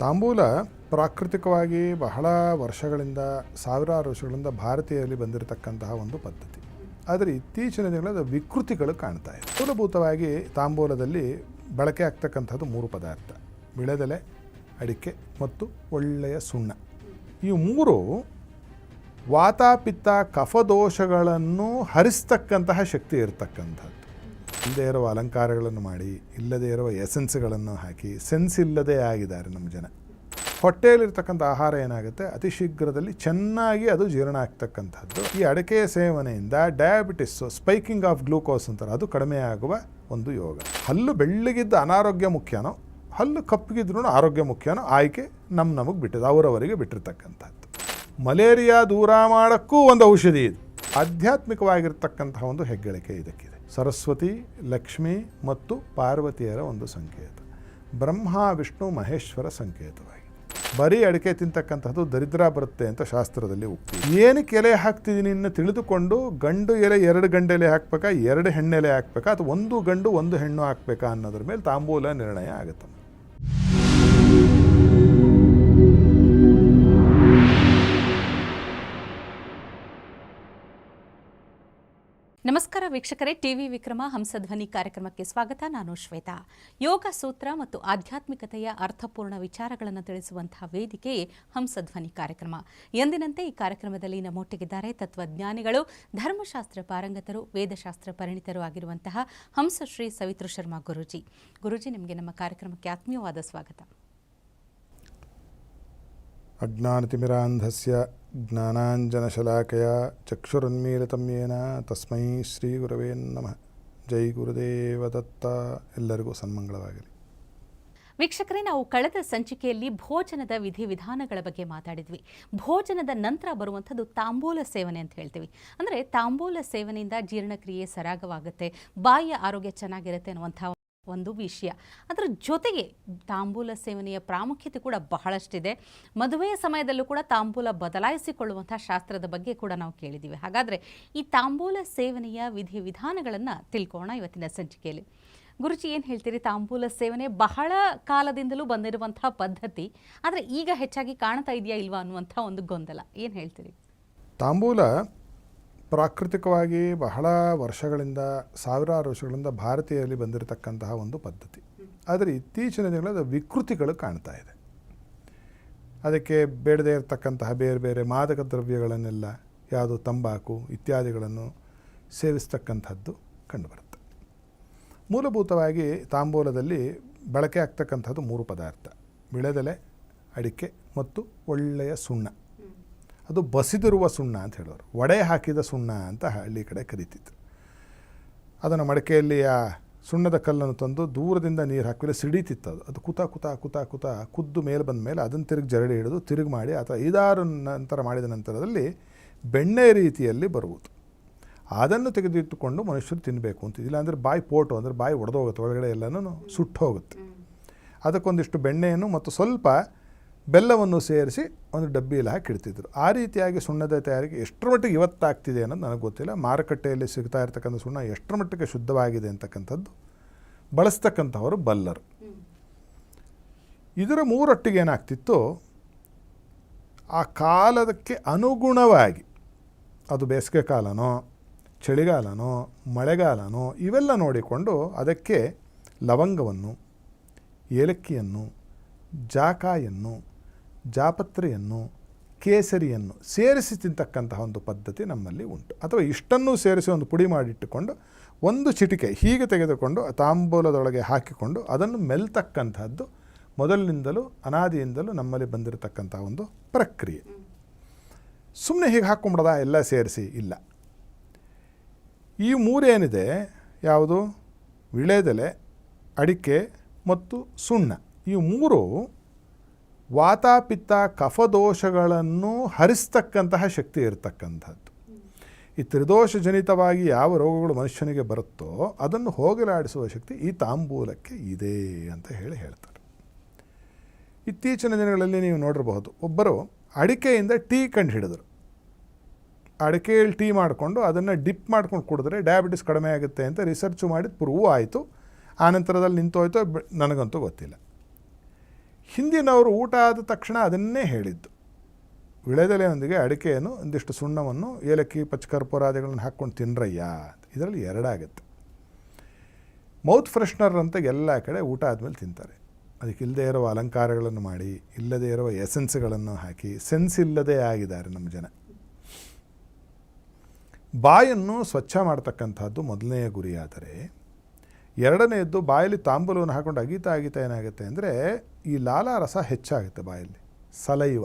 ತಾಂಬೂಲ ಪ್ರಾಕೃತಿಕವಾಗಿ ಬಹಳ ವರ್ಷಗಳಿಂದ ಸಾವಿರಾರು ವರ್ಷಗಳಿಂದ ಭಾರತೀಯರಲ್ಲಿ ಬಂದಿರತಕ್ಕಂತಹ ಒಂದು ಪದ್ಧತಿ. ಆದರೆ ಇತ್ತೀಚಿನ ದಿನಗಳಲ್ಲಿ ವಿಕೃತಿಗಳು ಕಾಣ್ತಾ ಇದೆ. ಮೂಲಭೂತವಾಗಿ ತಾಂಬೂಲದಲ್ಲಿ ಬಳಕೆ ಆಗ್ತಕ್ಕಂಥದ್ದು 3 ಪದಾರ್ಥ: ವಿಳೆದೆಲೆ, ಅಡಿಕೆ ಮತ್ತು ಒಳ್ಳೆಯ ಸುಣ್ಣ. ಈ 3 ವಾತಾಪಿತ್ತ ಕಫದೋಷಗಳನ್ನು ಹರಿಸ್ತಕ್ಕಂತಹ ಶಕ್ತಿ ಇರತಕ್ಕಂಥದ್ದು. ಇಲ್ಲದೇ ಇರುವ ಅಲಂಕಾರಗಳನ್ನು ಮಾಡಿ, ಇಲ್ಲದೇ ಇರುವ ಎಸೆನ್ಸ್ಗಳನ್ನು ಹಾಕಿ ಸೆನ್ಸ್ ಇಲ್ಲದೇ ಆಗಿದ್ದಾರೆ ನಮ್ಮ ಜನ. ಹೊಟ್ಟೆಯಲ್ಲಿರ್ತಕ್ಕಂಥ ಆಹಾರ ಏನಾಗುತ್ತೆ, ಅತಿ ಶೀಘ್ರದಲ್ಲಿ ಚೆನ್ನಾಗಿ ಅದು ಜೀರ್ಣ ಆಗ್ತಕ್ಕಂಥದ್ದು. ಈ ಅಡಿಕೆ ಸೇವನೆಯಿಂದ ಡಯಾಬಿಟಿಸ್ಸು, ಸ್ಪೈಕಿಂಗ್ ಆಫ್ ಗ್ಲೂಕೋಸ್ ಅಂತಾರೆ, ಅದು ಕಡಿಮೆ ಆಗುವ ಒಂದು ಯೋಗ. ಹಲ್ಲು ಬೆಳ್ಳಗಿದ್ದ ಅನಾರೋಗ್ಯ ಮುಖ್ಯನೋ, ಹಲ್ಲು ಕಪ್ಪಗಿದ್ರೂ ಆರೋಗ್ಯ ಮುಖ್ಯನೋ, ಆಯ್ಕೆ ನಮಗೆ ಬಿಟ್ಟಿದ್ದು, ಅವರವರಿಗೆ ಬಿಟ್ಟಿರ್ತಕ್ಕಂಥದ್ದು. ಮಲೇರಿಯಾ ದೂರ ಮಾಡೋಕ್ಕೂ ಒಂದು ಔಷಧಿ ಇದು. ಆಧ್ಯಾತ್ಮಿಕವಾಗಿರ್ತಕ್ಕಂತಹ ಒಂದು ಹೆಗ್ಗಳಿಕೆ ಇದಕ್ಕಿದೆ. ಸರಸ್ವತಿ, ಲಕ್ಷ್ಮಿ ಮತ್ತು ಪಾರ್ವತಿಯರ ಒಂದು ಸಂಕೇತ, ಬ್ರಹ್ಮ ವಿಷ್ಣು ಮಹೇಶ್ವರ ಸಂಕೇತವಾಗಿದೆ. ಬರೀ ಅಡಿಕೆ ತಿಂತಕ್ಕಂಥದ್ದು ದರಿದ್ರ ಬರುತ್ತೆ ಅಂತ ಶಾಸ್ತ್ರದಲ್ಲಿ ಉಕ್ತಿ. ಏನಕ್ಕೆ ಎಲೆ ಹಾಕ್ತಿದ್ದೀನಿ ಇನ್ನು ತಿಳಿದುಕೊಂಡು, ಗಂಡು ಎಲೆ 2 ಗಂಡು ಎಲೆ ಹಾಕ್ಬೇಕಾ, 2 ಹೆಣ್ಣೆಲೆ ಹಾಕ್ಬೇಕಾ, ಅಥವಾ 1 ಗಂಡು 1 ಹೆಣ್ಣು ಹಾಕ್ಬೇಕಾ ಅನ್ನೋದ್ರ ಮೇಲೆ ತಾಂಬೂಲ ನಿರ್ಣಯ ಆಗುತ್ತೆ. ನಮಸ್ಕಾರ ವೀಕ್ಷಕರೇ, ಟಿವಿ ವಿಕ್ರಮ ಹಂಸಧ್ವನಿ ಕಾರ್ಯಕ್ರಮಕ್ಕೆ ಸ್ವಾಗತ. ನಾನು ಶ್ವೇತಾ. ಯೋಗ ಸೂತ್ರ ಮತ್ತು ಆಧ್ಯಾತ್ಮಿಕತೆಯ ಅರ್ಥಪೂರ್ಣ ವಿಚಾರಗಳನ್ನು ತಿಳಿಸುವಂತಹ ವೇದಿಕೆ ಹಂಸಧ್ವನಿ ಕಾರ್ಯಕ್ರಮ. ಎಂದಿನಂತೆ ಈ ಕಾರ್ಯಕ್ರಮದಲ್ಲಿ ನಮ್ಮೊಟ್ಟಿಗಿದ್ದಾರೆ ತತ್ವಜ್ಞಾನಿಗಳು, ಧರ್ಮಶಾಸ್ತ್ರ ಪಾರಂಗತರು, ವೇದಶಾಸ್ತ್ರ ಪರಿಣಿತರು ಆಗಿರುವಂತಹ ಹಂಸಶ್ರೀ ಸವಿತೃ ಶರ್ಮಾ ಗುರೂಜಿ. ಗುರೂಜಿ, ನಿಮಗೆ ನಮ್ಮ ಕಾರ್ಯಕ್ರಮಕ್ಕೆ ಆತ್ಮೀಯವಾದ ಸ್ವಾಗತ. ಅಜ್ಞಾನತಿಮಿರಾಂಧಸ್ಯ ಜ್ಞಾನಾಂಜನಶಲಾಕಯ ಚಕ್ಷುರುನ್ಮೀಲಿತಂ ಯೇನ ತಸ್ಮೈ ಶ್ರೀ ಗುರವೇ ನಮಃ. ಜೈ ಗುರುದೇವ ದತ್ತ. ಎಲ್ಲರಿಗೂ ಸನ್ಮಂಗಳವಾಗಲಿ. ವೀಕ್ಷಕರೇ, ನಾವು ಕಳೆದ ಸಂಚಿಕೆಯಲ್ಲಿ ಭೋಜನದ ವಿಧಿವಿಧಾನಗಳ ಬಗ್ಗೆ ಮಾತಾಡಿದ್ವಿ. ಭೋಜನದ ನಂತರ ಬರುವಂಥದ್ದು ತಾಂಬೂಲ ಸೇವನೆ ಅಂತ ಹೇಳ್ತೀವಿ. ಅಂದರೆ ತಾಂಬೂಲ ಸೇವನೆಯಿಂದ ಜೀರ್ಣಕ್ರಿಯೆ ಸರಾಗವಾಗುತ್ತೆ, ಬಾಯಿಯ ಆರೋಗ್ಯ ಚೆನ್ನಾಗಿರುತ್ತೆ ಅನ್ನುವಂಥ ಒಂದು ವಿಷಯ. ಅದರ ಜೊತೆಗೆ ತಾಂಬೂಲ ಸೇವನೆಯ ಪ್ರಾಮುಖ್ಯತೆ ಕೂಡ ಬಹಳಷ್ಟಿದೆ. ಮದುವೆಯ ಸಮಯದಲ್ಲೂ ಕೂಡ ತಾಂಬೂಲ ಬದಲಾಯಿಸಿಕೊಳ್ಳುವಂಥ ಶಾಸ್ತ್ರದ ಬಗ್ಗೆ ಕೂಡ ನಾವು ಕೇಳಿದ್ದೀವಿ. ಹಾಗಾದರೆ ಈ ತಾಂಬೂಲ ಸೇವನೆಯ ವಿಧಿವಿಧಾನಗಳನ್ನು ತಿಳ್ಕೋಣ ಇವತ್ತಿನ ಸಂಚಿಕೆಯಲ್ಲಿ. ಗುರುಜಿ, ಏನು ಹೇಳ್ತೀರಿ? ತಾಂಬೂಲ ಸೇವನೆ ಬಹಳ ಕಾಲದಿಂದಲೂ ಬಂದಿರುವಂಥ ಪದ್ಧತಿ, ಆದರೆ ಈಗ ಹೆಚ್ಚಾಗಿ ಕಾಣ್ತಾ ಇದೆಯಾ ಇಲ್ವಾ ಅನ್ನುವಂಥ ಒಂದು ಗೊಂದಲ. ಏನು ಹೇಳ್ತೀರಿ? ತಾಂಬೂಲ ಪ್ರಾಕೃತಿಕವಾಗಿ ಬಹಳ ವರ್ಷಗಳಿಂದ ಸಾವಿರಾರು ವರ್ಷಗಳಿಂದ ಭಾರತೀಯರಲ್ಲಿ ಬಂದಿರತಕ್ಕಂತಹ ಒಂದು ಪದ್ಧತಿ. ಆದರೆ ಇತ್ತೀಚಿನ ದಿನಗಳಲ್ಲಿ ವಿಕೃತಿಗಳು ಕಾಣ್ತಾ ಇದೆ. ಅದಕ್ಕೆ ಬೇಡದೇ ಇರತಕ್ಕಂತಹ ಬೇರೆ ಬೇರೆ ಮಾದಕ ದ್ರವ್ಯಗಳನ್ನೆಲ್ಲ, ಯಾವುದು ತಂಬಾಕು ಇತ್ಯಾದಿಗಳನ್ನು ಸೇವಿಸ್ತಕ್ಕಂಥದ್ದು ಕಂಡುಬರುತ್ತೆ. ಮೂಲಭೂತವಾಗಿ ತಾಂಬೂಲದಲ್ಲಿ ಬಳಕೆ ಆಗ್ತಕ್ಕಂಥದ್ದು 3 ಪದಾರ್ಥ: ವಿಳೆದೆಲೆ, ಅಡಿಕೆ ಮತ್ತು ಒಳ್ಳೆಯ ಸುಣ್ಣ. ಅದು ಬಸಿದಿರುವ ಸುಣ್ಣ ಅಂತ ಹೇಳೋರು, ವಡೆ ಹಾಕಿದ ಸುಣ್ಣ ಅಂತ ಹಳ್ಳಿ ಕಡೆ ಕರೀತಿತ್ತು. ಅದನ್ನು ಮಡಿಕೆಯಲ್ಲಿ ಆ ಸುಣ್ಣದ ಕಲ್ಲನ್ನು ತಂದು ದೂರದಿಂದ ನೀರು ಹಾಕಿದ್ರೆ ಸಿಡಿತಿತ್ತು. ಅದು ಕುತ ಕುತ ಕುತ ಕುತ ಕುದ್ದು ಮೇಲೆ ಬಂದ ಮೇಲೆ ಅದನ್ನು ತಿರುಗಿ ಜರಡಿ ಹಿಡಿದು ತಿರುಗಿ ಮಾಡಿ, ಅಥವಾ 5-6 ನಂತರ ಮಾಡಿದ ನಂತರದಲ್ಲಿ ಬೆಣ್ಣೆ ರೀತಿಯಲ್ಲಿ ಬರುವುದು. ಅದನ್ನು ತೆಗೆದಿಟ್ಟುಕೊಂಡು ಮನುಷ್ಯರು ತಿನ್ನಬೇಕು ಅಂತ. ಇಲ್ಲಾಂದರೆ ಬಾಯಿ ಪೋಟು, ಅಂದರೆ ಬಾಯಿ ಒಡೆದೋಗುತ್ತೆ, ಒಳಗಡೆ ಎಲ್ಲನೂ ಸುಟ್ಟು ಹೋಗುತ್ತೆ. ಅದಕ್ಕೊಂದಿಷ್ಟು ಬೆಣ್ಣೆಯನ್ನು ಮತ್ತು ಸ್ವಲ್ಪ ಬೆಲ್ಲವನ್ನು ಸೇರಿಸಿ ಒಂದು ಡಬ್ಬಿಯಲ್ಲಿ ಹಾಕಿಡ್ತಿದ್ರು. ಆ ರೀತಿಯಾಗಿ ಸುಣ್ಣದ ತಯಾರಿಕೆ ಎಷ್ಟರ ಮಟ್ಟಿಗೆ ಇವತ್ತಾಗ್ತಿದೆ ಅನ್ನೋದು ನನಗೆ ಗೊತ್ತಿಲ್ಲ. ಮಾರುಕಟ್ಟೆಯಲ್ಲಿ ಸಿಗ್ತಾ ಇರ್ತಕ್ಕಂಥ ಸುಣ್ಣ ಎಷ್ಟರ ಮಟ್ಟಿಗೆ ಶುದ್ಧವಾಗಿದೆ ಅಂತಕ್ಕಂಥದ್ದು ಬಳಸ್ತಕ್ಕಂಥವರು ಬಲ್ಲರು. ಇದರ 3 ಏನಾಗ್ತಿತ್ತು, ಆ ಕಾಲದಕ್ಕೆ ಅನುಗುಣವಾಗಿ, ಅದು ಬೇಸಿಗೆ ಕಾಲನೋ ಚಳಿಗಾಲನೋ ಮಳೆಗಾಲನೋ ಇವೆಲ್ಲ ನೋಡಿಕೊಂಡು ಅದಕ್ಕೆ ಲವಂಗವನ್ನು, ಏಲಕ್ಕಿಯನ್ನು, ಜಾಕಾಯನ್ನು, ಜಾಪತ್ರೆಯನ್ನು, ಕೇಸರಿಯನ್ನು ಸೇರಿಸಿ ತಿಂತಕ್ಕಂತಹ ಒಂದು ಪದ್ಧತಿ ನಮ್ಮಲ್ಲಿ ಉಂಟು. ಅಥವಾ ಇಷ್ಟನ್ನು ಸೇರಿಸಿ ಒಂದು ಪುಡಿ ಮಾಡಿಟ್ಟುಕೊಂಡು ಒಂದು ಚಿಟಿಕೆ ಹೀಗೆ ತೆಗೆದುಕೊಂಡು ತಾಂಬೂಲದೊಳಗೆ ಹಾಕಿಕೊಂಡು ಅದನ್ನು ಮೆಲ್ತಕ್ಕಂಥದ್ದು ಮೊದಲಿನಿಂದಲೂ ಅನಾದಿಯಿಂದಲೂ ನಮ್ಮಲ್ಲಿ ಬಂದಿರತಕ್ಕಂಥ ಒಂದು ಪ್ರಕ್ರಿಯೆ. ಸುಮ್ಮನೆ ಹೀಗೆ ಹಾಕ್ಕೊಂಬಿಡೋದ ಎಲ್ಲ ಸೇರಿಸಿ? ಇಲ್ಲ. ಈ 3 ಏನಿದೆ, ಯಾವುದು ವಿಳೆದೆಲೆ, ಅಡಿಕೆ ಮತ್ತು ಸುಣ್ಣ, ಈ 3 ವಾತಾಪಿತ್ತ ಕಫದೋಷಗಳನ್ನು ಹರಿಸ್ತಕ್ಕಂತಹ ಶಕ್ತಿ ಇರತಕ್ಕಂಥದ್ದು. ಈ ತ್ರಿದೋಷಜನಿತವಾಗಿ ಯಾವ ರೋಗಗಳು ಮನುಷ್ಯನಿಗೆ ಬರುತ್ತೋ ಅದನ್ನು ಹೋಗಲಾಡಿಸುವ ಶಕ್ತಿ ಈ ತಾಂಬೂಲಕ್ಕೆ ಇದೆ ಅಂತ ಹೇಳ್ತಾರೆ. ಇತ್ತೀಚಿನ ದಿನಗಳಲ್ಲಿ ನೀವು ನೋಡಿರಬಹುದು, ಒಬ್ಬರು ಅಡಿಕೆಯಿಂದ ಟೀ ಕಂಡು ಹಿಡಿದರು. ಅಡಿಕೆಯಲ್ಲಿ ಟೀ ಮಾಡಿಕೊಂಡು ಅದನ್ನು ಡಿಪ್ ಮಾಡ್ಕೊಂಡು ಕುಡಿದ್ರೆ ಡಯಾಬಿಟಿಸ್ ಕಡಿಮೆ ಆಗುತ್ತೆ ಅಂತ ರಿಸರ್ಚು ಮಾಡಿ ಪ್ರೂವ್ ಆಯಿತು. ಆನಂತರದಲ್ಲಿ ನಿಂತೋಯ್ತೋ ನನಗಂತೂ ಗೊತ್ತಿಲ್ಲ. ಹಿಂದಿನವರು ಊಟ ಆದ ತಕ್ಷಣ ಅದನ್ನೇ ಹೇಳಿದ್ದು. ವಿಳೆದೆಲೆಯೊಂದಿಗೆ ಅಡಿಕೆಯನ್ನು ಒಂದಿಷ್ಟು ಸುಣ್ಣವನ್ನು ಏಲಕ್ಕಿ ಪಚ್ಚಕರ್ಪೂರಾದಿಗಳನ್ನು ಹಾಕ್ಕೊಂಡು ತಿನ್ರಯ್ಯ. ಇದರಲ್ಲಿ ಎರಡಾಗುತ್ತೆ. ಮೌತ್ ಫ್ರೆಶ್ನರ್ ಅಂತ ಎಲ್ಲ ಕಡೆ ಊಟ ಆದಮೇಲೆ ತಿಂತಾರೆ. ಅದಕ್ಕೆ ಇಲ್ಲದೇ ಇರುವ ಅಲಂಕಾರಗಳನ್ನು ಮಾಡಿ, ಇಲ್ಲದೇ ಇರುವ ಎಸೆನ್ಸ್ಗಳನ್ನು ಹಾಕಿ ಸೆನ್ಸ್ ಇಲ್ಲದೇ ಆಗಿದ್ದಾರೆ ನಮ್ಮ ಜನ. ಬಾಯನ್ನು ಸ್ವಚ್ಛ ಮಾಡ್ತಕ್ಕಂಥದ್ದು ಮೊದಲನೆಯ ಗುರಿಯಾದರೆ, ಎರಡನೆಯದ್ದು ಬಾಯಲ್ಲಿ ತಾಂಬೂಲವನ್ನು ಹಾಕೊಂಡು ಅಗೀತಾ ಏನಾಗುತ್ತೆ ಅಂದರೆ ಈ ಲಾಲಾರಸ ಹೆಚ್ಚಾಗುತ್ತೆ ಬಾಯಲ್ಲಿ, ಸಲೈವ.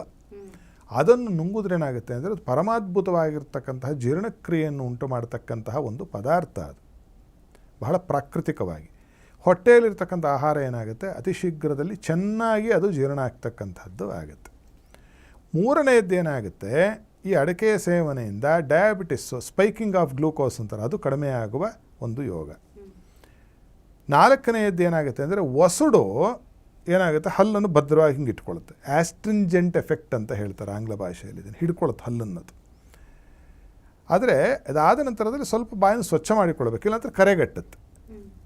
ಅದನ್ನು ನುಂಗುದ್ರೇನಾಗುತ್ತೆ ಅಂದರೆ ಅದು ಪರಮಾದ್ಭುತವಾಗಿರ್ತಕ್ಕಂತಹ ಜೀರ್ಣಕ್ರಿಯೆಯನ್ನು ಉಂಟು ಮಾಡತಕ್ಕಂತಹ ಒಂದು ಪದಾರ್ಥ. ಅದು ಬಹಳ ಪ್ರಾಕೃತಿಕವಾಗಿ ಹೊಟ್ಟೆಯಲ್ಲಿರ್ತಕ್ಕಂಥ ಆಹಾರ ಏನಾಗುತ್ತೆ ಅತಿ ಶೀಘ್ರದಲ್ಲಿ ಚೆನ್ನಾಗಿ ಅದು ಜೀರ್ಣ ಆಗ್ತಕ್ಕಂಥದ್ದು ಆಗುತ್ತೆ. ಮೂರನೆಯದ್ದು ಏನಾಗುತ್ತೆ, ಈ ಅಡಿಕೆಯ ಸೇವನೆಯಿಂದ ಡಯಾಬಿಟಿಸ್ಸು, ಸ್ಪೈಕಿಂಗ್ ಆಫ್ ಗ್ಲೂಕೋಸ್ ಅಂತಾರೆ, ಅದು ಕಡಿಮೆ ಆಗುವ ಒಂದು ಯೋಗ. ನಾಲ್ಕನೆಯದ್ದು ಏನಾಗುತ್ತೆ ಅಂದರೆ ಒಸಡು ಏನಾಗುತ್ತೆ, ಹಲ್ಲನ್ನು ಭದ್ರವಾಗಿ ಹಿಂಗೆ ಇಟ್ಕೊಳ್ಳುತ್ತೆ. ಆಸ್ಟ್ರಿಂಜೆಂಟ್ ಎಫೆಕ್ಟ್ ಅಂತ ಹೇಳ್ತಾರೆ ಆಂಗ್ಲ ಭಾಷೆಯಲ್ಲಿ, ಇದನ್ನು ಹಿಡ್ಕೊಳ್ಳುತ್ತೆ ಹಲ್ಲನ್ನದು. ಆದರೆ ಅದಾದ ನಂತರದಲ್ಲಿ ಸ್ವಲ್ಪ ಬಾಯನ್ನು ಸ್ವಚ್ಛ ಮಾಡಿಕೊಳ್ಬೇಕು, ಇಲ್ಲಾಂದ್ರೆ ಕರೆಗಟ್ಟುತ್ತೆ.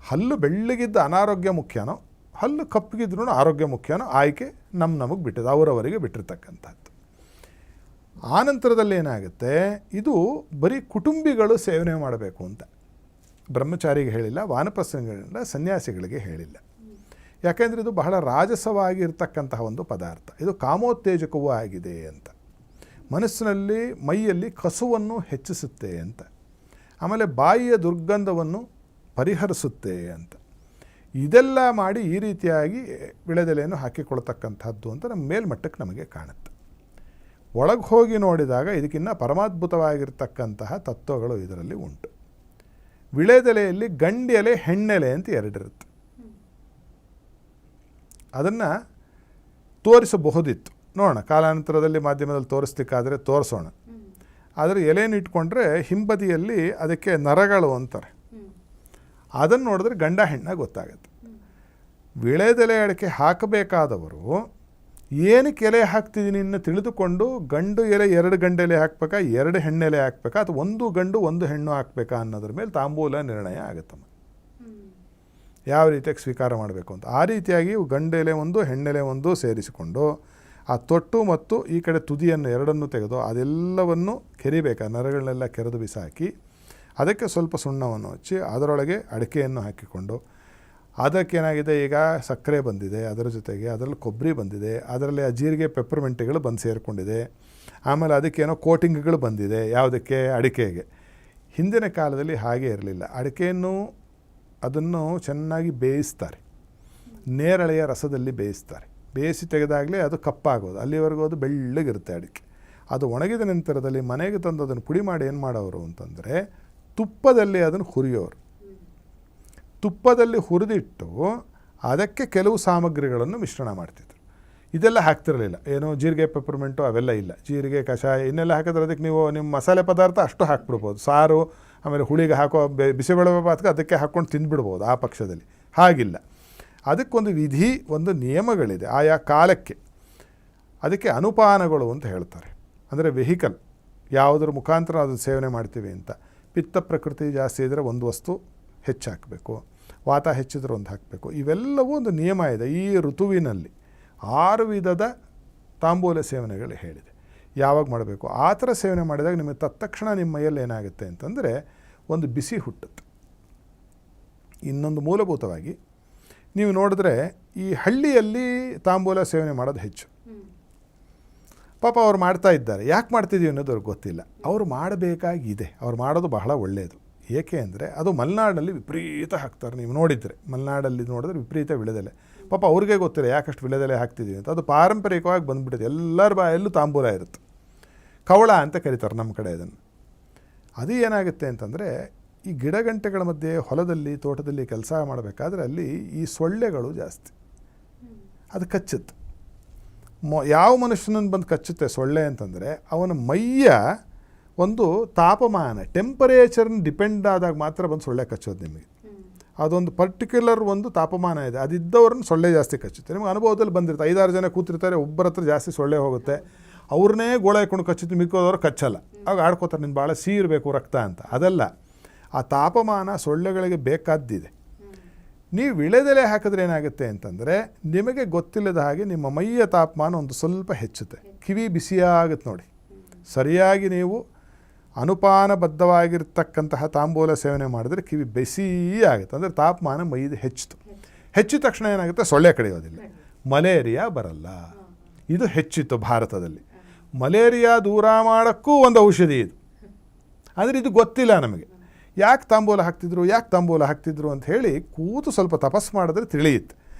ಹಲ್ಲು ಬೆಳ್ಳಗಿದ್ದ ಅನಾರೋಗ್ಯ ಮುಖ್ಯನೋ, ಹಲ್ಲು ಕಪ್ಪಗಿದ್ರೂ ಆರೋಗ್ಯ ಮುಖ್ಯನೋ, ಆಯ್ಕೆ ನಮಗೆ ಬಿಟ್ಟಿದ್ದು, ಅವರವರಿಗೆ ಬಿಟ್ಟಿರ್ತಕ್ಕಂಥದ್ದು. ಆನಂತರದಲ್ಲಿ ಏನಾಗುತ್ತೆ, ಇದು ಬರೀ ಕುಟುಂಬಿಗಳು ಸೇವನೆ ಮಾಡಬೇಕು ಅಂತ ಬ್ರಹ್ಮಚಾರಿಗೆ ಹೇಳಿಲ್ಲ, ವಾನಪ್ರಸ್ಥಗಳಿಲ್ಲ, ಸನ್ಯಾಸಿಗಳಿಗೆ ಹೇಳಿಲ್ಲ. ಯಾಕೆಂದರೆ ಇದು ಬಹಳ ರಾಜಸವಾಗಿರ್ತಕ್ಕಂತಹ ಒಂದು ಪದಾರ್ಥ. ಇದು ಕಾಮೋತ್ತೇಜಕವೂ ಆಗಿದೆ ಅಂತ, ಮನಸ್ಸಿನಲ್ಲಿ ಮೈಯಲ್ಲಿ ಕಸುವನ್ನು ಹೆಚ್ಚಿಸುತ್ತೆ ಅಂತ, ಆಮೇಲೆ ಬಾಯಿಯ ದುರ್ಗಂಧವನ್ನು ಪರಿಹರಿಸುತ್ತೆ ಅಂತ. ಇದೆಲ್ಲ ಮಾಡಿ ಈ ರೀತಿಯಾಗಿ ವಿಳೆದೆಲೆಯನ್ನು ಹಾಕಿಕೊಳ್ತಕ್ಕಂಥದ್ದು ಅಂತ ನಮ್ಮ ಮೇಲ್ಮಟ್ಟಕ್ಕೆ ನಮಗೆ ಕಾಣುತ್ತೆ. ಒಳಗೆ ಹೋಗಿ ನೋಡಿದಾಗ ಇದಕ್ಕಿಂತ ಪರಮಾದ್ಭುತವಾಗಿರ್ತಕ್ಕಂತಹ ತತ್ವಗಳು ಇದರಲ್ಲಿ ಉಂಟು. ವಿಳೆದೆಲೆಯಲ್ಲಿ ಗಂಡೆಲೆ ಹೆಣ್ಣೆಲೆ ಅಂತ ಎರಡಿರುತ್ತೆ. ಅದನ್ನು ತೋರಿಸಬಹುದಿತ್ತು, ನೋಡೋಣ ಕಾಲಾನಂತರದಲ್ಲಿ ಮಾಧ್ಯಮದಲ್ಲಿ ತೋರಿಸ್ಲಿಕ್ಕಾದರೆ ತೋರಿಸೋಣ. ಆದರೆ ಎಲೆಯನ್ನು ಇಟ್ಕೊಂಡ್ರೆ ಹಿಂಬದಿಯಲ್ಲಿ ಅದಕ್ಕೆ ನರಗಳು ಅಂತಾರೆ, ಅದನ್ನು ನೋಡಿದ್ರೆ ಗಂಡ ಹೆಣ್ಣಾಗಿ ಗೊತ್ತಾಗುತ್ತೆ. ವಿಳೆದೆಲೆ ಅಡಿಕೆ ಹಾಕಬೇಕಾದವರು ಏನಕ್ಕೆ ಎಲೆ ಹಾಕ್ತಿದ್ದೀನಿ ಇನ್ನು ತಿಳಿದುಕೊಂಡು, ಗಂಡು ಎಲೆ 2 ಗಂಡೆಲೆ ಹಾಕಬೇಕಾ, 2 ಹೆಣ್ಣೆಲೆ ಹಾಕಬೇಕಾ, ಅಥವಾ 1 ಗಂಡು 1 ಹೆಣ್ಣು ಹಾಕಬೇಕಾ ಅನ್ನೋದ್ರ ಮೇಲೆ ತಾಂಬೂಲ ನಿರ್ಣಯ ಆಗುತ್ತಮ್ಮ, ಯಾವ ರೀತಿಯಾಗಿ ಸ್ವೀಕಾರ ಮಾಡಬೇಕು ಅಂತ. ಆ ರೀತಿಯಾಗಿ ಗಂಡೆಲೆ 1 ಹೆಣ್ಣೆಲೆ 1 ಸೇರಿಸಿಕೊಂಡು ಆ ತೊಟ್ಟು ಮತ್ತು ಈ ಕಡೆ ತುದಿಯನ್ನು ಎರಡನ್ನೂ ತೆಗೆದು ಅದೆಲ್ಲವನ್ನು ಕೆರಿಬೇಕು, ನರಗಳನ್ನೆಲ್ಲ ಕೆರೆದು ಬಿಸಾಕಿ ಅದಕ್ಕೆ ಸ್ವಲ್ಪ ಸುಣ್ಣವನ್ನು ಹಚ್ಚಿ ಅದರೊಳಗೆ ಅಡಿಕೆಯನ್ನು ಹಾಕಿಕೊಂಡು, ಅದಕ್ಕೇನಾಗಿದೆ, ಈಗ ಸಕ್ಕರೆ ಬಂದಿದೆ, ಅದರ ಜೊತೆಗೆ ಅದರಲ್ಲಿ ಕೊಬ್ಬರಿ ಬಂದಿದೆ, ಅದರಲ್ಲಿ ಆ ಜೀರಿಗೆ ಪೆಪ್ಪರ್ಮೆಂಟ್ಗಳು ಬಂದು ಸೇರಿಕೊಂಡಿದೆ, ಆಮೇಲೆ ಅದಕ್ಕೇನೋ ಕೋಟಿಂಗ್ಗಳು ಬಂದಿದೆ. ಯಾವುದಕ್ಕೆ? ಅಡಿಕೆಗೆ. ಹಿಂದಿನ ಕಾಲದಲ್ಲಿ ಹಾಗೆ ಇರಲಿಲ್ಲ. ಅಡಿಕೆಯನ್ನು ಅದನ್ನು ಚೆನ್ನಾಗಿ ಬೇಯಿಸ್ತಾರೆ, ನೇರಳೆಯ ರಸದಲ್ಲಿ ಬೇಯಿಸ್ತಾರೆ. ಬೇಯಿಸಿ ತೆಗೆದಾಗಲೇ ಅದು ಕಪ್ಪಾಗೋದು, ಅಲ್ಲಿವರೆಗೂ ಅದು ಬೆಳ್ಳಗಿರುತ್ತೆ ಅಡಿಕೆ. ಅದು ಒಣಗಿದ ನಂತರದಲ್ಲಿ ಮನೆಗೆ ತಂದು ಅದನ್ನು ಪುಡಿ ಮಾಡಿ ಏನು ಮಾಡೋರು ಅಂತಂದರೆ ತುಪ್ಪದಲ್ಲಿ ಅದನ್ನು ಹುರಿಯೋರು. ತುಪ್ಪದಲ್ಲಿ ಹುರಿದಿಟ್ಟು ಅದಕ್ಕೆ ಕೆಲವು ಸಾಮಗ್ರಿಗಳನ್ನು ಮಿಶ್ರಣ ಮಾಡ್ತಿದ್ರು. ಇದೆಲ್ಲ ಹಾಕ್ತಿರಲಿಲ್ಲ, ಏನೋ ಜೀರಿಗೆ ಪೆಪ್ಪರ್ಮೆಂಟು ಅವೆಲ್ಲ ಇಲ್ಲ. ಜೀರಿಗೆ ಕಷಾಯ ಇನ್ನೆಲ್ಲ ಹಾಕಿದ್ರೆ ಅದಕ್ಕೆ ನೀವು ನಿಮ್ಮ ಮಸಾಲೆ ಪದಾರ್ಥ ಅಷ್ಟು ಹಾಕ್ಬಿಡ್ಬೋದು. ಸಾರು ಆಮೇಲೆ ಹುಳಿಗೆ ಹಾಕೋ ಬಿಸಿಬೇಳೆ ಭಾತ್ಗೆ ಅದಕ್ಕೆ ಹಾಕ್ಕೊಂಡು ತಿಂದುಬಿಡ್ಬೋದು. ಆ ಪಕ್ಷದಲ್ಲಿ ಹಾಗಿಲ್ಲ. ಅದಕ್ಕೊಂದು ವಿಧಿ, ಒಂದು ನಿಯಮಗಳಿದೆ ಆಯಾ ಕಾಲಕ್ಕೆ. ಅದಕ್ಕೆ ಅನುಪಾನಗಳು ಅಂತ ಹೇಳ್ತಾರೆ. ಅಂದರೆ ವೆಹಿಕಲ್ ಯಾವುದರ ಮುಖಾಂತರ ಅದನ್ನು ಸೇವನೆ ಮಾಡ್ತೀವಿ ಅಂತ. ಪಿತ್ತ ಪ್ರಕೃತಿ ಜಾಸ್ತಿ ಇದ್ದರೆ ಒಂದು ವಸ್ತು ಹೆಚ್ಚು ಹಾಕಬೇಕು, ವಾತ ಹೆಚ್ಚಿದ್ರೆ ಒಂದು ಹಾಕಬೇಕು. ಇವೆಲ್ಲವೂ ಒಂದು ನಿಯಮ ಇದೆ. ಈ ಋತುವಿನಲ್ಲಿ 6 ವಿಧದ ತಾಂಬೂಲ ಸೇವನೆಗಳು ಹೇಳಿದೆ, ಯಾವಾಗ ಮಾಡಬೇಕು. ಆ ಥರ ಸೇವನೆ ಮಾಡಿದಾಗ ನಿಮಗೆ ತತ್ಕ್ಷಣ ನಿಮ್ಮ ಮೈಯಲ್ಲಿ ಏನಾಗುತ್ತೆ ಅಂತಂದರೆ ಒಂದು ಬಿಸಿ ಹುಟ್ಟುತ್ತೆ. ಇನ್ನೊಂದು ಮೂಲಭೂತವಾಗಿ ನೀವು ನೋಡಿದ್ರೆ ಈ ಹಳ್ಳಿಯಲ್ಲಿ ತಾಂಬೂಲ ಸೇವನೆ ಮಾಡೋದು ಹೆಚ್ಚು. ಪಾಪ ಅವ್ರು ಮಾಡ್ತಾ ಇದ್ದಾರೆ, ಯಾಕೆ ಮಾಡ್ತಿದ್ದೀವಿ ಅನ್ನೋದು ಅವ್ರಿಗೆ ಗೊತ್ತಿಲ್ಲ. ಅವರು ಮಾಡಬೇಕಾಗಿದೆ, ಅವ್ರು ಮಾಡೋದು ಬಹಳ ಒಳ್ಳೆಯದು. ಏಕೆ ಅಂದರೆ ಅದು ಮಲೆನಾಡಲ್ಲಿ ವಿಪರೀತ ಹಾಕ್ತಾರೆ. ನೀವು ನೋಡಿದರೆ ಮಲೆನಾಡಲ್ಲಿ ನೋಡಿದ್ರೆ ವಿಪರೀತ ವಿಳೆದೆಲೆ. ಪಾಪ ಅವ್ರಿಗೆ ಗೊತ್ತಿಲ್ಲ ಯಾಕಷ್ಟು ವಿಳೆದೆಲೆ ಹಾಕ್ತಿದ್ದೀವಿ ಅಂತ. ಅದು ಪಾರಂಪರಿಕವಾಗಿ ಬಂದುಬಿಟ್ಟಿದೆ, ಎಲ್ಲರ ಬಾಯಲ್ಲೂ ತಾಂಬೂಲ ಇರುತ್ತೆ. ಕವಳ ಅಂತ ಕರೀತಾರೆ ನಮ್ಮ ಕಡೆ ಅದನ್ನು. ಅದು ಏನಾಗುತ್ತೆ ಅಂತಂದರೆ ಈ ಗಿಡಗಂಟೆಗಳ ಮಧ್ಯೆ ಹೊಲದಲ್ಲಿ ತೋಟದಲ್ಲಿ ಕೆಲಸ ಮಾಡಬೇಕಾದ್ರೆ ಅಲ್ಲಿ ಈ ಸೊಳ್ಳೆಗಳು ಜಾಸ್ತಿ, ಅದು ಕಚ್ಚುತ್ತೆ. ಯಾವ ಮನುಷ್ಯನನ್ನು ಬಂದು ಕಚ್ಚುತ್ತೆ ಸೊಳ್ಳೆ ಅಂತಂದರೆ ಅವನ ಮೈಯ ಒಂದು ತಾಪಮಾನ, ಟೆಂಪರೇಚರ್ನ ಡಿಪೆಂಡ್ ಆದಾಗ ಮಾತ್ರ ಬಂದು ಸೊಳ್ಳೆ ಕಚ್ಚೋದು ನಿಮಗೆ. ಅದೊಂದು ಪರ್ಟಿಕ್ಯುಲರ್ ಒಂದು ತಾಪಮಾನ ಇದೆ, ಅದಿದ್ದವ್ರನ್ನ ಸೊಳ್ಳೆ ಜಾಸ್ತಿ ಕಚ್ಚುತ್ತೆ. ನಿಮಗೆ ಅನುಭವದಲ್ಲಿ ಬಂದಿರುತ್ತೆ, 5-6 ಜನ ಕೂತಿರ್ತಾರೆ, ಒಬ್ಬರ ಹತ್ರ ಜಾಸ್ತಿ ಸೊಳ್ಳೆ ಹೋಗುತ್ತೆ, ಅವ್ರನ್ನೇ ಗೋಳ ಹಾಕೊಂಡು ಕಚ್ಚುತ್ತೆ, ಮಿಕ್ಕೋದವ್ರು ಕಚ್ಚಲ್ಲ. ಆಗ ಆಡ್ಕೋತಾರೆ ನಿನ್ನ ಭಾಳ ಸಿಹಿರಬೇಕು ರಕ್ತ ಅಂತ. ಅದಲ್ಲ, ಆ ತಾಪಮಾನ ಸೊಳ್ಳೆಗಳಿಗೆ ಬೇಕಾದ್ದಿದೆ. ನೀವು ವಿಳೆದೆಲೆ ಹಾಕಿದ್ರೆ ಏನಾಗುತ್ತೆ ಅಂತಂದರೆ ನಿಮಗೆ ಗೊತ್ತಿಲ್ಲದ ಹಾಗೆ ನಿಮ್ಮ ಮೈಯ ತಾಪಮಾನ ಒಂದು ಸ್ವಲ್ಪ ಹೆಚ್ಚುತ್ತೆ, ಕಿವಿ ಬಿಸಿಯಾಗುತ್ತೆ ನೋಡಿ. ಸರಿಯಾಗಿ ನೀವು ಅನುಪಾನಬದ್ಧವಾಗಿರ್ತಕ್ಕಂತಹ ತಾಂಬೂಲ ಸೇವನೆ ಮಾಡಿದ್ರೆ ಕಿವಿ ಬಿಸಿ ಆಗುತ್ತೆ, ಅಂದರೆ ತಾಪಮಾನ ಮೈದು ಹೆಚ್ಚಿದ ತಕ್ಷಣ ಏನಾಗುತ್ತೆ, ಸೊಳ್ಳೆ ಕಡಿಯೋದಿಲ್ಲ, ಮಲೇರಿಯಾ ಬರಲ್ಲ. ಇದು ಹೆಚ್ಚಿತ್ತು ಭಾರತದಲ್ಲಿ. ಮಲೇರಿಯಾ ದೂರ ಮಾಡೋಕ್ಕೂ ಒಂದು ಔಷಧಿ ಇದು, ಆದರೆ ಇದು ಗೊತ್ತಿಲ್ಲ ನಮಗೆ. ಯಾಕೆ ತಾಂಬೂಲ ಹಾಕ್ತಿದ್ರು ಅಂತ ಹೇಳಿ ಕೂತು ಸ್ವಲ್ಪ ತಪಸ್ಸು ಮಾಡಿದ್ರೆ ತಿಳಿಯುತ್ತೆ.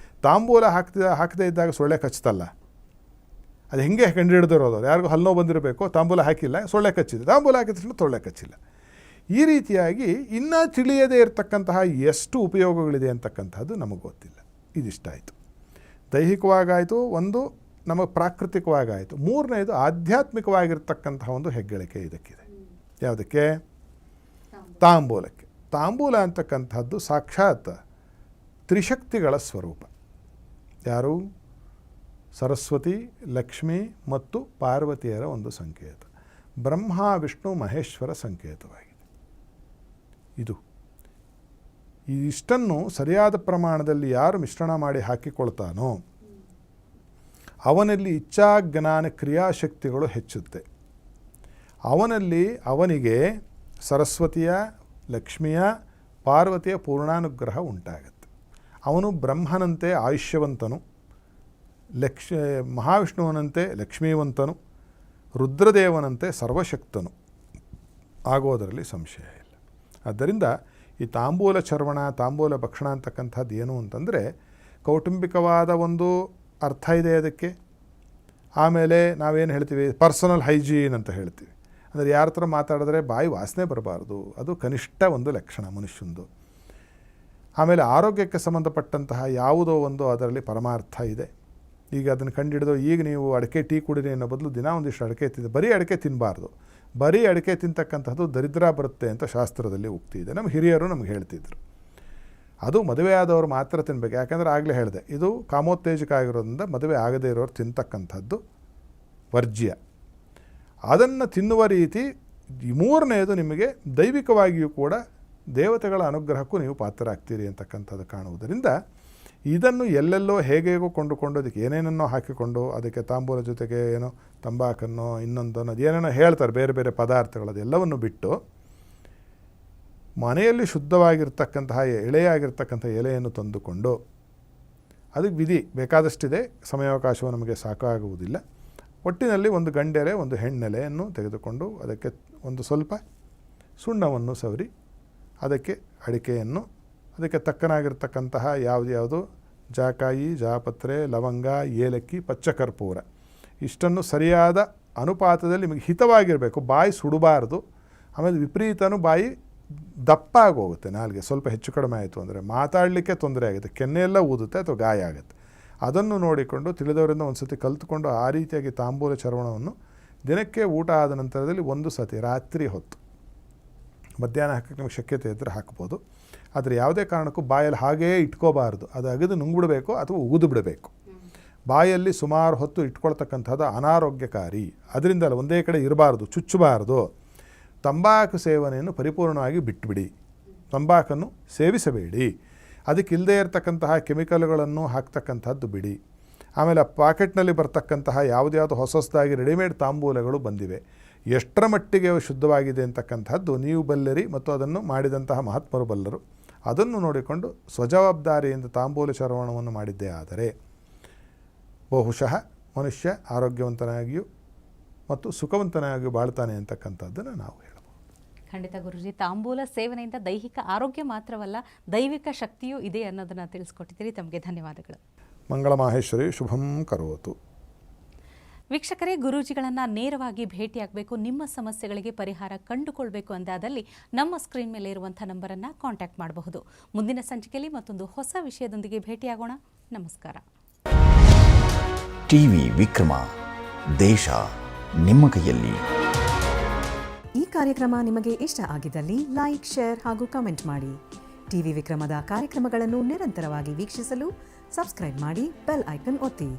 ತಾಂಬೂಲ ಹಾಕದೇ ಇದ್ದಾಗ ಸೊಳ್ಳೆ ಕಚ್ಚುತ್ತಲ್ಲ, ಅದು ಹೆಂಗೆ ಕಂಡುಹಿಡಿದಿರೋದು, ಯಾರಿಗೂ ಹಲ್ಲೋ ಬಂದಿರಬೇಕು, ತಾಂಬೂಲ ಹಾಕಿಲ್ಲ ಸೊಳ್ಳೆ ಕಚ್ಚಿದೆ, ತಾಂಬೂಲ ಹಾಕಿದ ತಕ್ಷಣ ಸೊಳ್ಳೆ ಕಚ್ಚಿಲ್ಲ. ಈ ರೀತಿಯಾಗಿ ಇನ್ನೂ ತಿಳಿಯದೇ ಇರತಕ್ಕಂತಹ ಎಷ್ಟು ಉಪಯೋಗಗಳಿದೆ ಅಂತಕ್ಕಂಥದ್ದು ನಮಗೆ ಗೊತ್ತಿಲ್ಲ. ಇದಿಷ್ಟಾಯಿತು, ದೈಹಿಕವಾಗಾಯಿತು, ಒಂದು ನಮಗೆ ಪ್ರಾಕೃತಿಕವಾಗಾಯಿತು. ಮೂರನೇದು ಆಧ್ಯಾತ್ಮಿಕವಾಗಿರ್ತಕ್ಕಂತಹ ಒಂದು ಹೆಗ್ಗಳಿಕೆ ಇದಕ್ಕಿದೆ. ಯಾವುದಕ್ಕೆ? ತಾಂಬೂಲಕ್ಕೆ. ತಾಂಬೂಲ ಅಂತಕ್ಕಂಥದ್ದು ಸಾಕ್ಷಾತ್ ತ್ರಿಶಕ್ತಿಗಳ ಸ್ವರೂಪ. ಯಾರು? ಸರಸ್ವತಿ, ಲಕ್ಷ್ಮಿ ಮತ್ತು ಪಾರ್ವತಿಯರ ಒಂದು ಸಂಕೇತ. ಬ್ರಹ್ಮ, ವಿಷ್ಣು, ಮಹೇಶ್ವರ ಸಂಕೇತವಾಗಿದೆ ಇದು. ಇಷ್ಟನ್ನು ಸರಿಯಾದ ಪ್ರಮಾಣದಲ್ಲಿ ಯಾರು ಮಿಶ್ರಣ ಮಾಡಿ ಹಾಕಿಕೊಳ್ತಾನೋ ಅವನಲ್ಲಿ ಇಚ್ಛಾ ಜ್ಞಾನ ಕ್ರಿಯಾಶಕ್ತಿಗಳು ಹೆಚ್ಚುತ್ತೆ. ಅವನಿಗೆ ಸರಸ್ವತಿಯ, ಲಕ್ಷ್ಮಿಯ, ಪಾರ್ವತಿಯ ಪೂರ್ಣಾನುಗ್ರಹ ಉಂಟಾಗುತ್ತೆ. ಅವನು ಬ್ರಹ್ಮನಂತೆ ಆಯುಷ್ಯವಂತನು, ಮಹಾವಿಷ್ಣುವನಂತೆ ಲಕ್ಷ್ಮೀವಂತನು, ರುದ್ರದೇವನಂತೆ ಸರ್ವಶಕ್ತನು ಆಗೋದರಲ್ಲಿ ಸಂಶಯ ಇಲ್ಲ. ಆದ್ದರಿಂದ ಈ ತಾಂಬೂಲ ಚರ್ವಣ, ತಾಂಬೂಲ ಭಕ್ಷಣ ಅಂತಕ್ಕಂಥದ್ದು ಏನು ಅಂತಂದರೆ ಕೌಟುಂಬಿಕವಾದ ಒಂದು ಅರ್ಥ ಇದೆ ಅದಕ್ಕೆ. ಆಮೇಲೆ ನಾವೇನು ಹೇಳ್ತೀವಿ, ಪರ್ಸನಲ್ ಹೈಜೀನ್ ಅಂತ ಹೇಳ್ತೀವಿ. ಅಂದರೆ ಯಾರ ಹತ್ರ ಮಾತಾಡಿದ್ರೆ ಬಾಯಿ ವಾಸನೆ ಬರಬಾರ್ದು, ಅದು ಕನಿಷ್ಠ ಒಂದು ಲಕ್ಷಣ ಮನುಷ್ಯಂದು. ಆಮೇಲೆ ಆರೋಗ್ಯಕ್ಕೆ ಸಂಬಂಧಪಟ್ಟಂತಹ ಯಾವುದೋ ಒಂದು ಅದರಲ್ಲಿ ಪರಮಾರ್ಥ ಇದೆ. ಈಗ ಅದನ್ನು ಕಂಡುಹಿಡಿದು ಈಗ ನೀವು ಅಡಿಕೆ ಟೀ ಕುಡಿರಿ ಅನ್ನೋ ಬದಲು ದಿನ ಒಂದಿಷ್ಟು ಅಡಿಕೆ ಬರೀ ಅಡಿಕೆ ತಿನ್ನಬಾರ್ದು. ಬರೀ ಅಡಿಕೆ ತಿಂತಕ್ಕಂಥದ್ದು ದರಿದ್ರ ಬರುತ್ತೆ ಅಂತ ಶಾಸ್ತ್ರದಲ್ಲಿ ಉಕ್ತಿ ಇದೆ. ನಮ್ಮ ಹಿರಿಯರು ನಮ್ಗೆ ಹೇಳ್ತಿದ್ರು. ಅದು ಮದುವೆ ಆದವರು ಮಾತ್ರ ತಿನ್ನಬೇಕು. ಯಾಕಂದರೆ ಆಗಲೇ ಹೇಳಿದೆ, ಇದು ಕಾಮೋತ್ತೇಜಕ ಆಗಿರೋದ್ರಿಂದ ಮದುವೆ ಆಗದೇ ಇರೋರು ತಿಂತಕ್ಕಂಥದ್ದು ವರ್ಜ್ಯ. ಅದನ್ನು ತಿನ್ನುವ ರೀತಿ. ಮೂರನೆಯದು, ನಿಮಗೆ ದೈವಿಕವಾಗಿಯೂ ಕೂಡ ದೇವತೆಗಳ ಅನುಗ್ರಹಕ್ಕೂ ನೀವು ಪಾತ್ರರಾಗ್ತೀರಿ ಅಂತಕ್ಕಂಥದ್ದು ಕಾಣುವುದರಿಂದ ಇದನ್ನು ಎಲ್ಲೆಲ್ಲೋ ಹೇಗೇಗೋ ಕೊಂಡುಕೊಂಡು ಅದಕ್ಕೆ ಏನೇನನ್ನೋ ಹಾಕಿಕೊಂಡು ಅದಕ್ಕೆ ತಾಂಬೂಲ ಜೊತೆಗೆ ಏನೋ ತಂಬಾಕನ್ನೋ ಇನ್ನೊಂದನ್ನೋ ಅದೇನೇನೋ ಹೇಳ್ತಾರೆ, ಬೇರೆ ಬೇರೆ ಪದಾರ್ಥಗಳು, ಅದೆಲ್ಲವನ್ನು ಬಿಟ್ಟು ಮನೆಯಲ್ಲಿ ಶುದ್ಧವಾಗಿರ್ತಕ್ಕಂತಹ ಎಳೆಯಾಗಿರ್ತಕ್ಕಂಥ ಎಲೆಯನ್ನು ತಂದುಕೊಂಡು, ಅದಕ್ಕೆ ವಿಧಿ ಬೇಕಾದಷ್ಟಿದೆ, ಸಮಯಾವಕಾಶವು ನಮಗೆ ಸಾಕಾಗುವುದಿಲ್ಲ. ಒಟ್ಟಿನಲ್ಲಿ ಒಂದು ಗಂಡೆಲೆ, ಒಂದು ಹೆಣ್ಣೆಲೆಯನ್ನು ತೆಗೆದುಕೊಂಡು ಅದಕ್ಕೆ ಒಂದು ಸ್ವಲ್ಪ ಸುಣ್ಣವನ್ನು ಸವರಿ, ಅದಕ್ಕೆ ಅಡಿಕೆಯನ್ನು, ಅದಕ್ಕೆ ತಕ್ಕನಾಗಿರ್ತಕ್ಕಂತಹ ಯಾವುದು ಜಾಕಾಯಿ, ಜಾಪತ್ರೆ, ಲವಂಗ, ಏಲಕ್ಕಿ, ಪಚ್ಚಕರ್ಪೂರ ಇಷ್ಟನ್ನು ಸರಿಯಾದ ಅನುಪಾತದಲ್ಲಿ ನಿಮಗೆ ಹಿತವಾಗಿರಬೇಕು. ಬಾಯಿ ಸುಡಬಾರ್ದು. ಆಮೇಲೆ ವಿಪರೀತನೂ ಬಾಯಿ ದಪ್ಪ ಆಗೋಗುತ್ತೆ. ನಾಲ್ಗೆ ಸ್ವಲ್ಪ ಹೆಚ್ಚು ಕಡಿಮೆ ಆಯಿತು ಅಂದರೆ ಮಾತಾಡಲಿಕ್ಕೆ ತೊಂದರೆ ಆಗುತ್ತೆ, ಕೆನ್ನೆಲ್ಲ ಊದುತ್ತೆ ಅಥವಾ ಗಾಯ ಆಗುತ್ತೆ. ಅದನ್ನು ನೋಡಿಕೊಂಡು ತಿಳಿದವರಿಂದ ಒಂದು ಸತಿ ಕಲಿತುಕೊಂಡು ಆ ರೀತಿಯಾಗಿ ತಾಂಬೂಲ ಚರ್ವಣವನ್ನು ದಿನಕ್ಕೆ ಊಟ ಆದ ನಂತರದಲ್ಲಿ ಒಂದು ಸತಿ ರಾತ್ರಿ ಹೊತ್ತು, ಮಧ್ಯಾಹ್ನ ಹಾಕಕ್ಕೆ ನಿಮಗೆ ಶಕ್ಯತೆ ಇದ್ದರೆ ಹಾಕ್ಬೋದು. ಆದರೆ ಯಾವುದೇ ಕಾರಣಕ್ಕೂ ಬಾಯಲ್ಲಿ ಹಾಗೇ ಇಟ್ಕೋಬಾರ್ದು. ಅದು ಅಗದು ನುಂಗ್ಬಿಡಬೇಕು ಅಥವಾ ಉಗಿದು ಬಿಡಬೇಕು. ಬಾಯಲ್ಲಿ ಸುಮಾರು ಹೊತ್ತು ಇಟ್ಕೊಳ್ತಕ್ಕಂಥದ್ದು ಅನಾರೋಗ್ಯಕಾರಿ. ಅದರಿಂದಲ್ಲ, ಒಂದೇ ಕಡೆ ಇರಬಾರ್ದು, ಚುಚ್ಚಬಾರ್ದು. ತಂಬಾಕು ಸೇವನೆಯನ್ನು ಪರಿಪೂರ್ಣವಾಗಿ ಬಿಟ್ಟುಬಿಡಿ. ತಂಬಾಕನ್ನು ಸೇವಿಸಬೇಡಿ. ಅದಕ್ಕೆ ಇಲ್ಲದೇ ಇರತಕ್ಕಂತಹ ಕೆಮಿಕಲ್ಗಳನ್ನು ಹಾಕ್ತಕ್ಕಂಥದ್ದು ಬಿಡಿ. ಆಮೇಲೆ ಆ ಪಾಕೆಟ್ನಲ್ಲಿ ಬರ್ತಕ್ಕಂತಹ ಯಾವುದ್ಯಾವುದು ಹೊಸದಾಗಿ ರೆಡಿಮೇಡ್ ತಾಂಬೂಲಗಳು ಬಂದಿವೆ, ಎಷ್ಟರ ಮಟ್ಟಿಗೆ ಅವು ಶುದ್ಧವಾಗಿದೆ ಅಂತಕ್ಕಂಥದ್ದು ನೀವು ಬಲ್ಲರಿ ಮತ್ತು ಅದನ್ನು ಮಾಡಿದಂತಹ ಮಹಾತ್ಮರು ಬಲ್ಲರು. ಅದನ್ನು ನೋಡಿಕೊಂಡು ಸ್ವಜವಾಬ್ದಾರಿಯಿಂದ ತಾಂಬೂಲ ಚರ್ವಣವನ್ನು ಮಾಡಿದ್ದೇ ಆದರೆ ಬಹುಶಃ ಮನುಷ್ಯ ಆರೋಗ್ಯವಂತನಾಗಿಯೂ ಮತ್ತು ಸುಖವಂತನಾಗಿಯೂ ಬಾಳ್ತಾನೆ ಅಂತಕ್ಕಂಥದ್ದನ್ನು ನಾವು ಹೇಳ್ಬೋದು. ಖಂಡಿತ ಗುರುಜಿ, ತಾಂಬೂಲ ಸೇವನೆಯಿಂದ ದೈಹಿಕ ಆರೋಗ್ಯ ಮಾತ್ರವಲ್ಲ, ದೈವಿಕ ಶಕ್ತಿಯೂ ಇದೆ ಅನ್ನೋದನ್ನು ತಿಳಿಸ್ಕೊಟ್ಟಿದ್ದೀರಿ. ತಮಗೆ ಧನ್ಯವಾದಗಳು. ಮಂಗಳ ಮಾಹೇಶ್ವರಿ ಶುಭಂ ಕರೋತು. ವೀಕ್ಷಕರೇ, ಗುರೂಜಿಗಳನ್ನು ನೇರವಾಗಿ ಭೇಟಿಯಾಗಬೇಕು, ನಿಮ್ಮ ಸಮಸ್ಯೆಗಳಿಗೆ ಪರಿಹಾರ ಕಂಡುಕೊಳ್ಬೇಕು ಅಂದಾದಲ್ಲಿ ನಮ್ಮ ಸ್ಕ್ರೀನ್ ಮೇಲೆ ಇರುವಂಥ ನಂಬರನ್ನು ಕಾಂಟ್ಯಾಕ್ಟ್ ಮಾಡಬಹುದು. ಮುಂದಿನ ಸಂಚಿಕೆಯಲ್ಲಿ ಮತ್ತೊಂದು ಹೊಸ ವಿಷಯದೊಂದಿಗೆ ಭೇಟಿಯಾಗೋಣ. ನಮಸ್ಕಾರ. ಟಿವಿ ವಿಕ್ರಮ, ದೇಶ ನಿಮ್ಮ ಕೈಯಲ್ಲಿ. ಈ ಕಾರ್ಯಕ್ರಮ ನಿಮಗೆ ಇಷ್ಟ ಆಗಿದ್ದಲ್ಲಿ ಲೈಕ್, ಶೇರ್ ಹಾಗೂ ಕಮೆಂಟ್ ಮಾಡಿ. ಟಿವಿ ವಿಕ್ರಮದ ಕಾರ್ಯಕ್ರಮಗಳನ್ನು ನಿರಂತರವಾಗಿ ವೀಕ್ಷಿಸಲು ಸಬ್ಸ್ಕ್ರೈಬ್ ಮಾಡಿ, ಬೆಲ್ ಐಕನ್ ಒತ್ತಿ.